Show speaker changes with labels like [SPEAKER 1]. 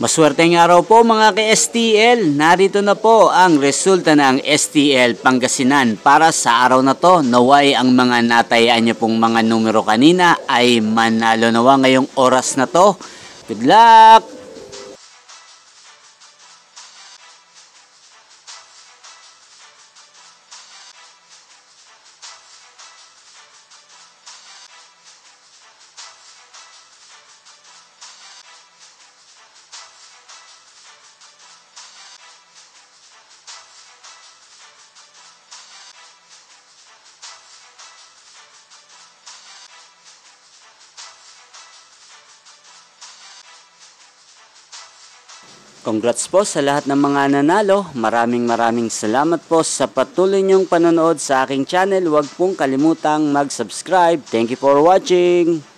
[SPEAKER 1] Maswerteng araw po mga ka-STL. Narito na po ang resulta ng STL Pangasinan para sa araw na to. Naway ang mga natayaan niyo pong mga numero kanina ay manalo nawa ngayong oras na to. Good luck! Congrats po sa lahat ng mga nanalo. Maraming salamat po sa patuloy niyong panonood sa aking channel. Huwag pong kalimutang mag-subscribe. Thank you for watching.